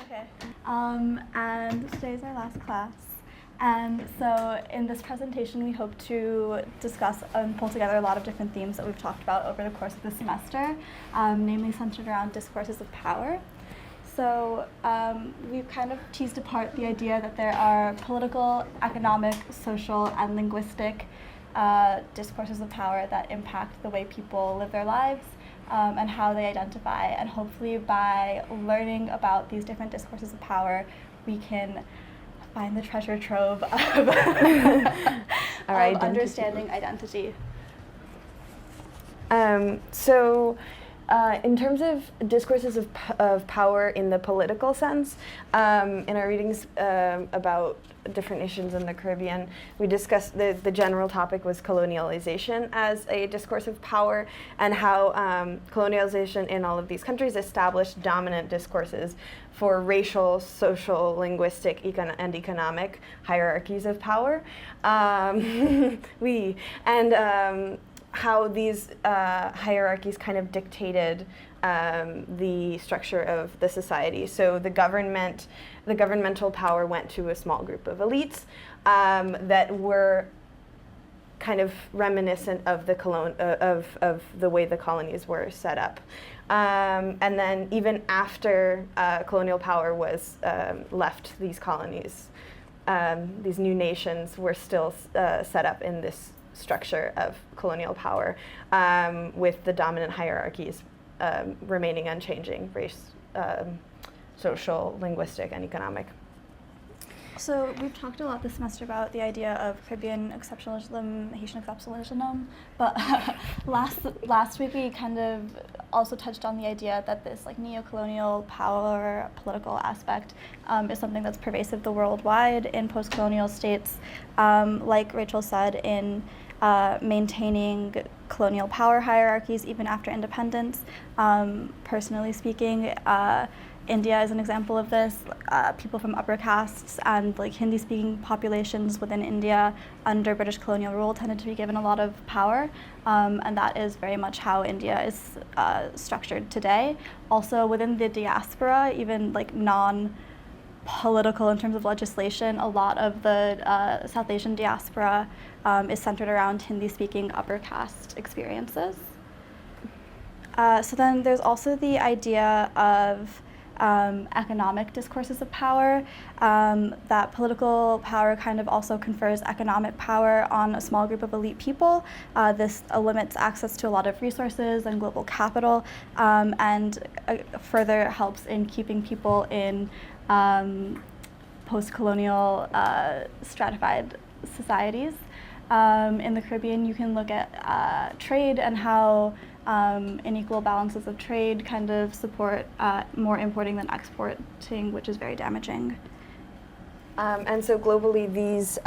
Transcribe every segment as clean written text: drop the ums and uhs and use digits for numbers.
Okay. And today's our last class. And so in this presentation, we hope to discuss and pull together a lot of different themes that we've talked about over the course of the semester, namely centered around discourses of power. So we've kind of teased apart the idea that there are political, economic, social, and linguistic discourses of power that impact the way people live their lives and how they identify. And hopefully by learning about these different discourses of power, we can find the treasure trove of, of understanding identity. In terms of discourses of power in the political sense, in our readings about different nations in the Caribbean, we discussed the general topic was colonialization as a discourse of power, and how colonialization in all of these countries established dominant discourses for racial, social, linguistic, and economic hierarchies of power. How these hierarchies kind of dictated the structure of the society. So the governmental power went to a small group of elites that were kind of reminiscent of the of the way the colonies were set up. And then even after colonial power was left these colonies, these new nations were still set up in this structure of colonial power, with the dominant hierarchies remaining unchanging: race, social, linguistic, and economic. So we've talked a lot this semester about the idea of Caribbean exceptionalism, Haitian exceptionalism, but last week we kind of also touched on the idea that this neo-colonial power political aspect is something that's pervasive the worldwide in post-colonial states, like Rachel said, in maintaining colonial power hierarchies even after independence. Personally speaking, India is an example of this. People from upper castes and Hindi-speaking populations within India under British colonial rule tended to be given a lot of power, and that is very much how India is structured today. Also within the diaspora, even non-political in terms of legislation, a lot of the South Asian diaspora is centered around Hindi-speaking upper caste experiences. So then there's also the idea of economic discourses of power, that political power kind of also confers economic power on a small group of elite people. This limits access to a lot of resources and global capital, and further helps in keeping people in post-colonial stratified societies. In the Caribbean, you can look at trade and how unequal balances of trade kind of support more importing than exporting, which is very damaging. And so globally, these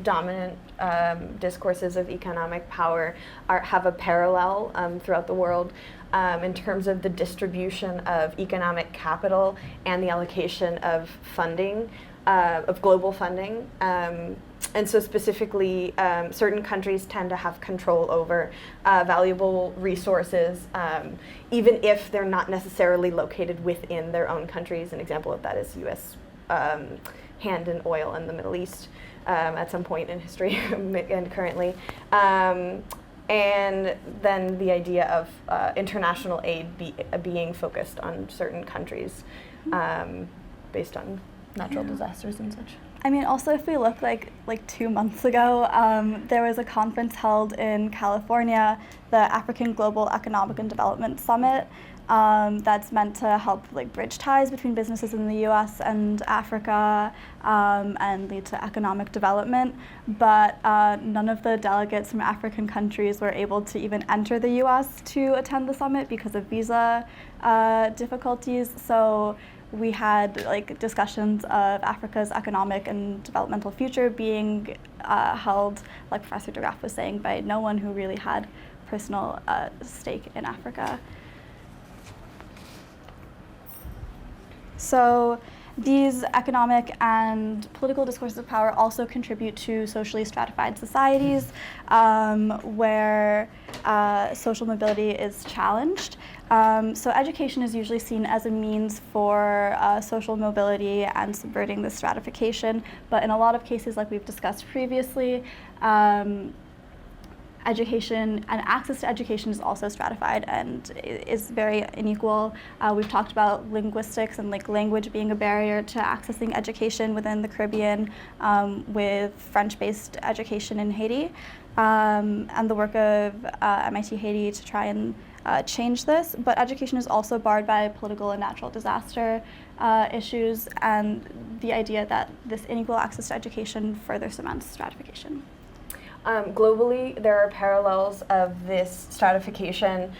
dominant discourses of economic power have a parallel throughout the world in terms of the distribution of economic capital and the allocation of funding, of global funding. And so specifically, certain countries tend to have control over valuable resources, even if they're not necessarily located within their own countries. An example of that is U.S. Hand in oil in the Middle East at some point in history and currently. And then the idea of international aid being focused on certain countries based on natural disasters and such. I mean, also if we look like 2 months ago, there was a conference held in California, the African Global Economic and Development Summit, that's meant to help bridge ties between businesses in the U.S. and Africa and lead to economic development. But none of the delegates from African countries were able to even enter the U.S. to attend the summit because of visa difficulties. So we had discussions of Africa's economic and developmental future being held, like Professor de Graaf was saying, by no one who really had personal stake in Africa. So these economic and political discourses of power also contribute to socially stratified societies, where social mobility is challenged. So education is usually seen as a means for social mobility and subverting the stratification, but in a lot of cases, like we've discussed previously, education and access to education is also stratified and is very unequal. We've talked about linguistics and like language being a barrier to accessing education within the Caribbean, with French-based education in Haiti, and the work of MIT Haiti to try and change this. But education is also barred by political and natural disaster issues, and the idea that this unequal access to education further cements stratification. Globally, there are parallels of this stratification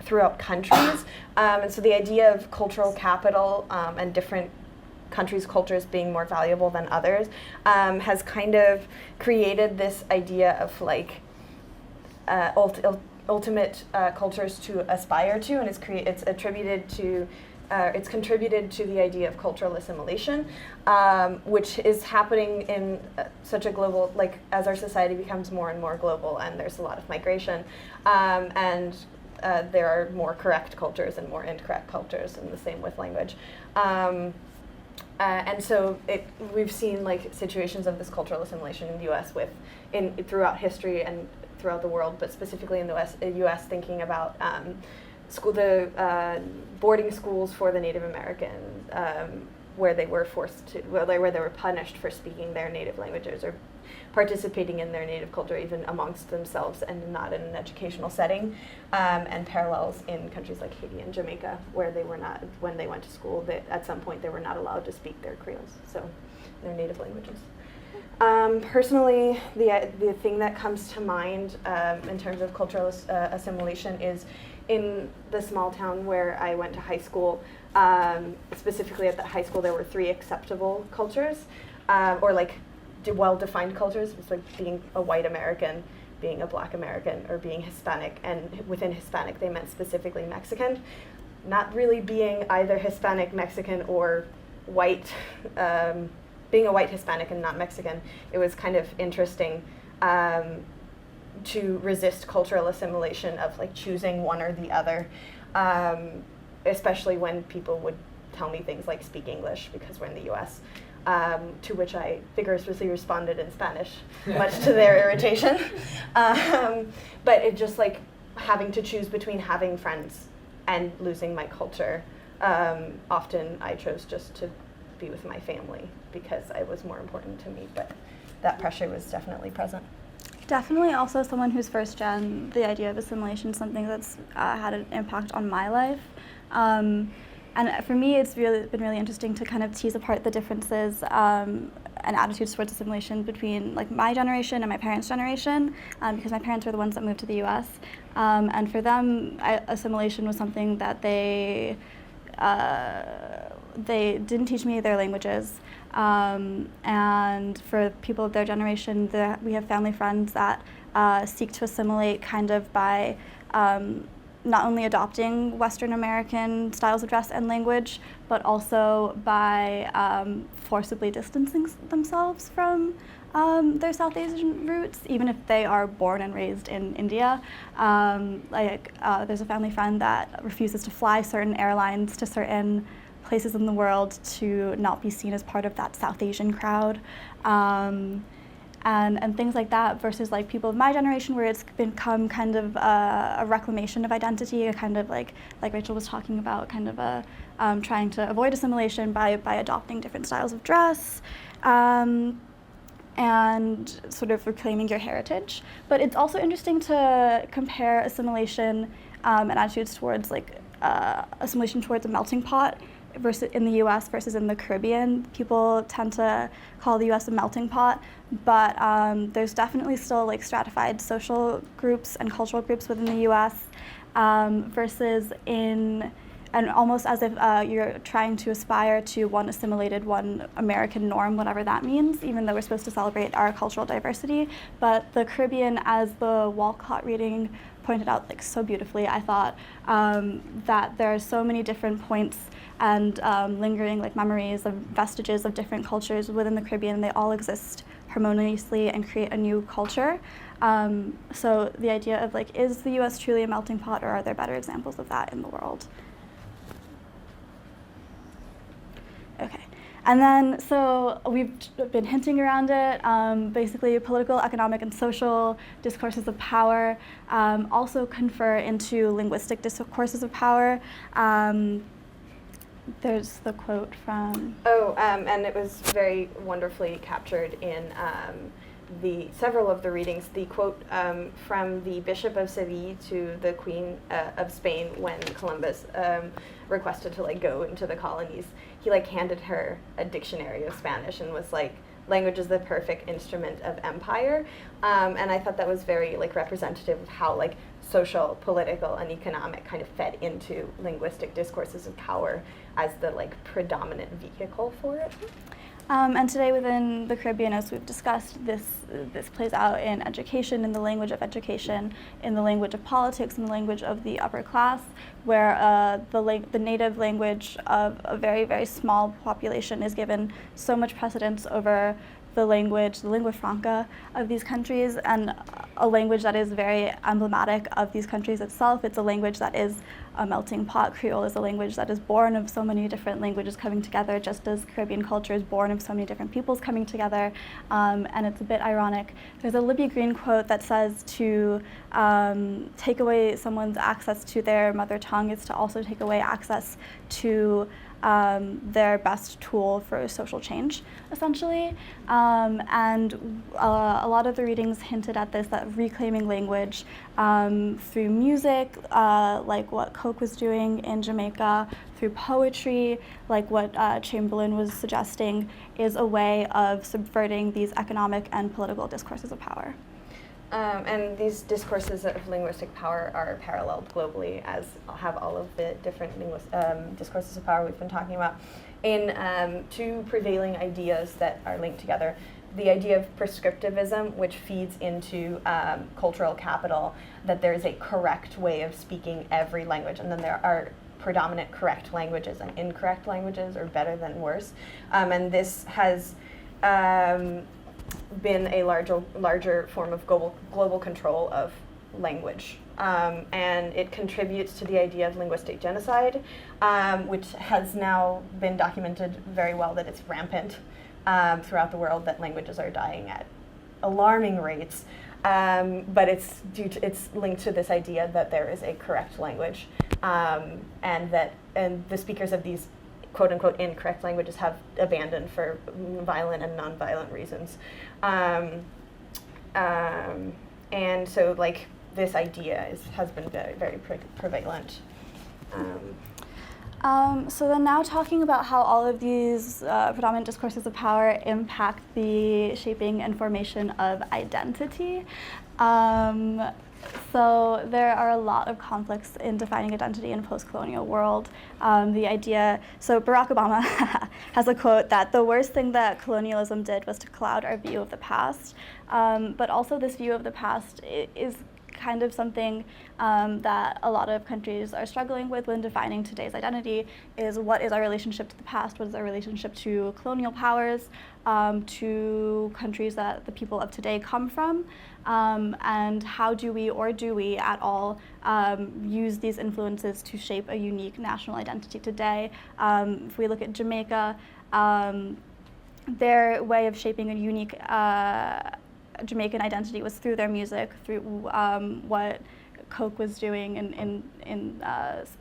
throughout countries. And so the idea of cultural capital and different countries' cultures being more valuable than others has kind of created this idea of like ultimate cultures to aspire to, and it's attributed to it's contributed to the idea of cultural assimilation, which is happening in such a global, like as our society becomes more and more global and there's a lot of migration, and there are more correct cultures and more incorrect cultures, and the same with language. And so we've seen like situations of this cultural assimilation in the U.S. throughout history and throughout the world, but specifically in the U.S. thinking about the boarding schools for the Native Americans, where they were where they were punished for speaking their native languages or participating in their native culture, even amongst themselves and not in an educational setting, and parallels in countries like Haiti and Jamaica, where they were not, when they went to school, at some point they were not allowed to speak their Creoles, so their native languages. Personally, the thing that comes to mind in terms of cultural assimilation is in the small town where I went to high school. Specifically at that high school, there were 3 acceptable cultures, or like well-defined cultures. It was like being a white American, being a black American, or being Hispanic. And within Hispanic, they meant specifically Mexican, not really being either Hispanic, Mexican, or white. Being a white Hispanic and not Mexican, it was kind of interesting to resist cultural assimilation of like choosing one or the other, especially when people would tell me things like speak English because we're in the US, to which I vigorously responded in Spanish, much to their irritation. But it just like having to choose between having friends and losing my culture. Often I chose just to be with my family because it was more important to me, but that pressure was definitely present. Definitely also someone who's first gen, the idea of assimilation is something that's had an impact on my life. And for me, it's been really interesting to kind of tease apart the differences and attitudes towards assimilation between like my generation and my parents' generation, because my parents were the ones that moved to the US. And for them, assimilation was something that they didn't teach me their languages. And for people of their generation, we have family friends that seek to assimilate kind of by not only adopting Western American styles of dress and language, but also by forcibly distancing themselves from their South Asian roots, even if they are born and raised in India. There's a family friend that refuses to fly certain airlines to certain places in the world to not be seen as part of that South Asian crowd, and things like that, versus like people of my generation where it's become kind of a reclamation of identity, a kind of like Rachel was talking about, kind of trying to avoid assimilation by adopting different styles of dress, and sort of reclaiming your heritage. But it's also interesting to compare assimilation and attitudes towards like assimilation towards a melting pot versus in the U.S. versus in the Caribbean. People tend to call the U.S. a melting pot, but there's definitely still like stratified social groups and cultural groups within the U.S. Versus and almost as if you're trying to aspire to one assimilated, one American norm, whatever that means, even though we're supposed to celebrate our cultural diversity. But the Caribbean, as the Walcott reading pointed out like so beautifully, I thought, that there are so many different points and lingering like memories of vestiges of different cultures within the Caribbean. They all exist harmoniously and create a new culture. So the idea of like, is the US truly a melting pot, or are there better examples of that in the world? Okay. And then, so we've been hinting around it, basically political, economic, and social discourses of power also confer into linguistic discourses of power. There's the quote from... and it was very wonderfully captured in several of the readings. The quote from the Bishop of Seville to the Queen of Spain when Columbus requested to go into the colonies. He handed her a dictionary of Spanish and was like, language is the perfect instrument of empire. And I thought that was very representative of how social, political, and economic kind of fed into linguistic discourses of power as the predominant vehicle for it. And today within the Caribbean, as we've discussed, this plays out in education, in the language of education, in the language of politics, in the language of the upper class, where the native language of a very, very small population is given so much precedence over the language, the lingua franca of these countries, and a language that is very emblematic of these countries itself. It's a language that is a melting pot. Creole is a language that is born of so many different languages coming together, just as Caribbean culture is born of so many different peoples coming together. And it's a bit ironic. There's a Libby Green quote that says to take away someone's access to their mother tongue is to also take away access to their best tool for social change, essentially. And a lot of the readings hinted at this, that reclaiming language through music, like what Coke was doing in Jamaica, through poetry, like what Chamberlain was suggesting, is a way of subverting these economic and political discourses of power. And these discourses of linguistic power are paralleled globally, as have all of the different discourses of power we've been talking about, in two prevailing ideas that are linked together. The idea of prescriptivism, which feeds into cultural capital, that there is a correct way of speaking every language, and then there are predominant correct languages and incorrect languages, or better than worse. And this has been a larger form of global control of language. And it contributes to the idea of linguistic genocide, which has now been documented very well that it's rampant throughout the world, that languages are dying at alarming rates. But it's linked to this idea that there is a correct language, and the speakers of these quote-unquote incorrect languages have abandoned for violent and non-violent reasons. And so this idea has been very, very prevalent. So then now talking about how all of these predominant discourses of power impact the shaping and formation of identity. So there are a lot of conflicts in defining identity in a post-colonial world. The idea, so Barack Obama has a quote that the worst thing that colonialism did was to cloud our view of the past. But also this view of the past is kind of something that a lot of countries are struggling with when defining today's identity, is what is our relationship to the past, what is our relationship to colonial powers, to countries that the people of today come from, and how do we, or do we at all, use these influences to shape a unique national identity today. If we look at Jamaica, their way of shaping a unique Jamaican identity was through their music, through what Coke was doing in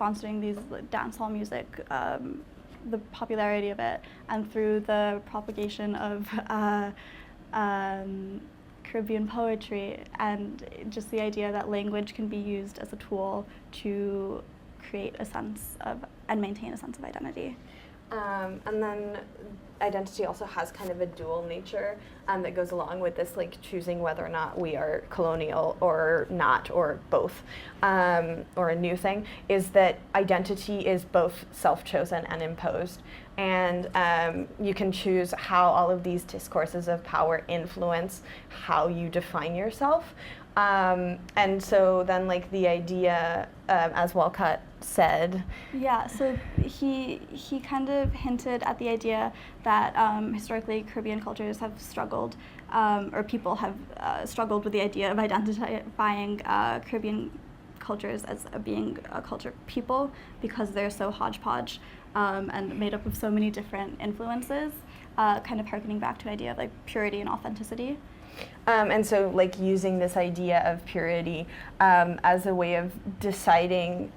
sponsoring these dancehall music, the popularity of it, and through the propagation of Caribbean poetry, and just the idea that language can be used as a tool to create a sense of and maintain a sense of identity. And then identity also has kind of a dual nature that goes along with this, choosing whether or not we are colonial or not, or both, or a new thing, is that identity is both self-chosen and imposed. and you can choose how all of these discourses of power influence how you define yourself. And so then, like, the idea, as Walcott said. Yeah, so he kind of hinted at the idea that historically Caribbean cultures have struggled, or people have struggled with the idea of identifying Caribbean cultures as being a culture of people, because they're so hodgepodge and made up of so many different influences, kind of harkening back to an idea of like purity and authenticity. And so, like, using this idea of purity as a way of deciding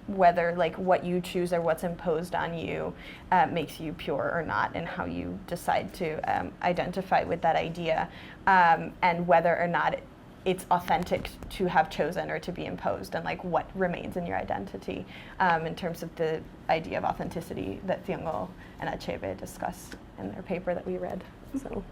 whether, like, what you choose or what's imposed on you makes you pure or not, and how you decide to identify with that idea, and whether or not it's authentic to have chosen or to be imposed, and like what remains in your identity, in terms of the idea of authenticity that Thiongo and Achebe discuss in their paper that we read. So.